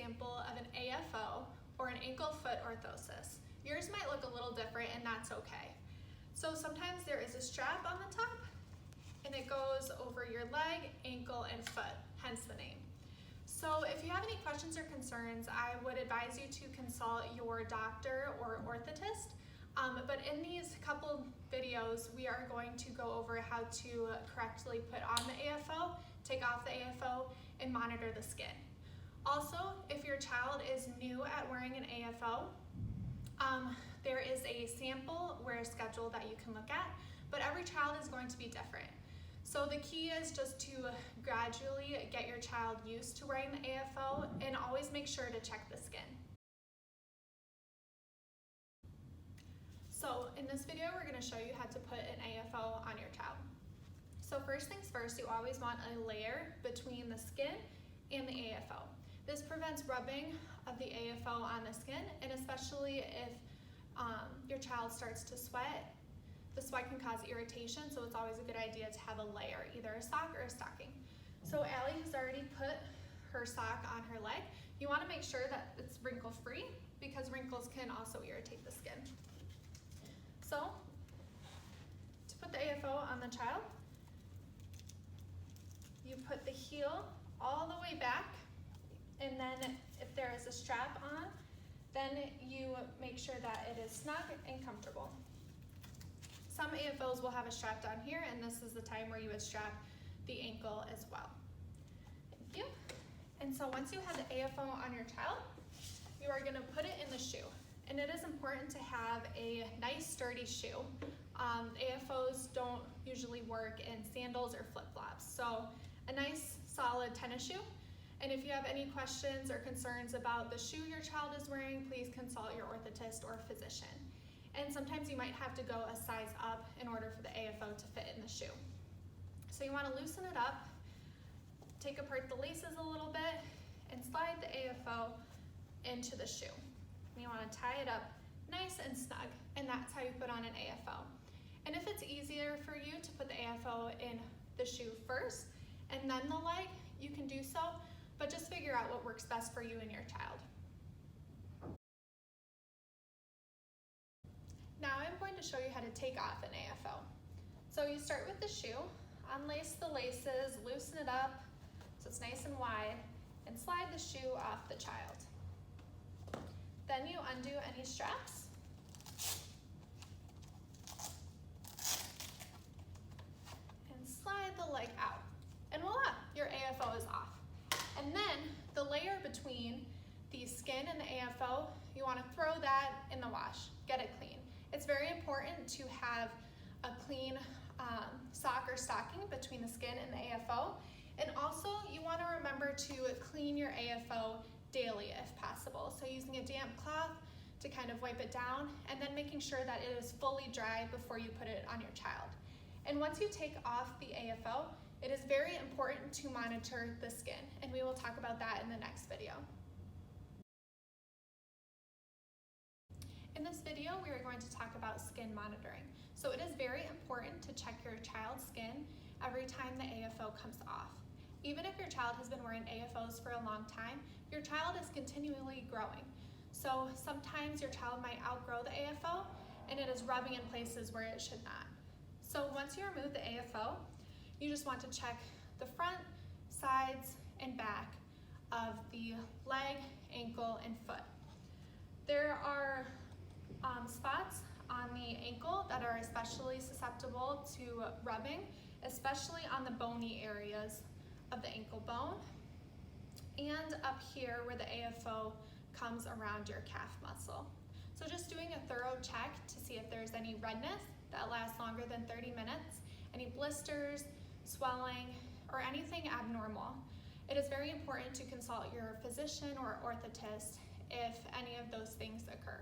example of an AFO, or an ankle-foot orthosis. Yours might look a little different, and that's okay. So sometimes there is a strap on the top, and it goes over your leg, ankle, and foot, hence the name. So if you have any questions or concerns, I would advise you to consult your doctor or orthotist. But in these couple videos, we are going to go over how to correctly put on the AFO, take off the AFO, and monitor the skin. Also, if your child is new at wearing an AFO, there is a sample wear schedule that you can look at, but every child is going to be different. So the key is just to gradually get your child used to wearing the AFO and always make sure to check the skin. So in this video, we're going to show you how to put an AFO on your child. So first things first, you always want a layer between the skin and the AFO. This prevents rubbing of the AFO on the skin, and especially if your child starts to sweat, the sweat can cause irritation, so it's always a good idea to have a layer, either a sock or a stocking. So Allie has already put her sock on her leg. You want to make sure that it's wrinkle-free because wrinkles can also irritate the skin. So to put the AFO on the child, you put the heel all the way back, and then if there is a strap on, then you make sure that it is snug and comfortable. Some AFOs will have a strap down here, and this is the time where you would strap the ankle as well. Thank you. And so once you have the AFO on your child, you are going to put it in the shoe. And it is important to have a nice sturdy shoe. AFOs don't usually work in sandals or flip-flops. So a nice solid tennis shoe. And if you have any questions or concerns about the shoe your child is wearing, please consult your orthotist or physician. And sometimes you might have to go a size up in order for the AFO to fit in the shoe. So you want to loosen it up, take apart the laces a little bit, and slide the AFO into the shoe. And you want to tie it up nice and snug, and that's how you put on an AFO. And if it's easier for you to put the AFO in the shoe first and then the leg, you can do so, but just figure out what works best for you and your child. Now I'm going to show you how to take off an AFO. So you start with the shoe, unlace the laces, loosen it up so it's nice and wide, and slide the shoe off the child. Then you undo any straps. And slide the leg out. And voila, your AFO is off. And then the layer between the skin and the AFO, you want to throw that in the wash, get it clean. It's very important to have a clean sock or stocking between the skin and the AFO. And also you want to remember to clean your AFO daily if possible. So using a damp cloth to kind of wipe it down, and then making sure that it is fully dry before you put it on your child. And once you take off the AFO, it is very important to monitor the skin, and we will talk about that in the next video. In this video, we are going to talk about skin monitoring. So it is very important to check your child's skin every time the AFO comes off. Even if your child has been wearing AFOs for a long time, your child is continually growing. So sometimes your child might outgrow the AFO and it is rubbing in places where it should not. So once you remove the AFO, you just want to check the front, sides, and back of the leg, ankle, and foot. There are spots on the ankle that are especially susceptible to rubbing, especially on the bony areas of the ankle bone, and up here where the AFO comes around your calf muscle. So just doing a thorough check to see if there's any redness that lasts longer than 30 minutes, any blisters, swelling, or anything abnormal. It is very important to consult your physician or orthotist if any of those things occur.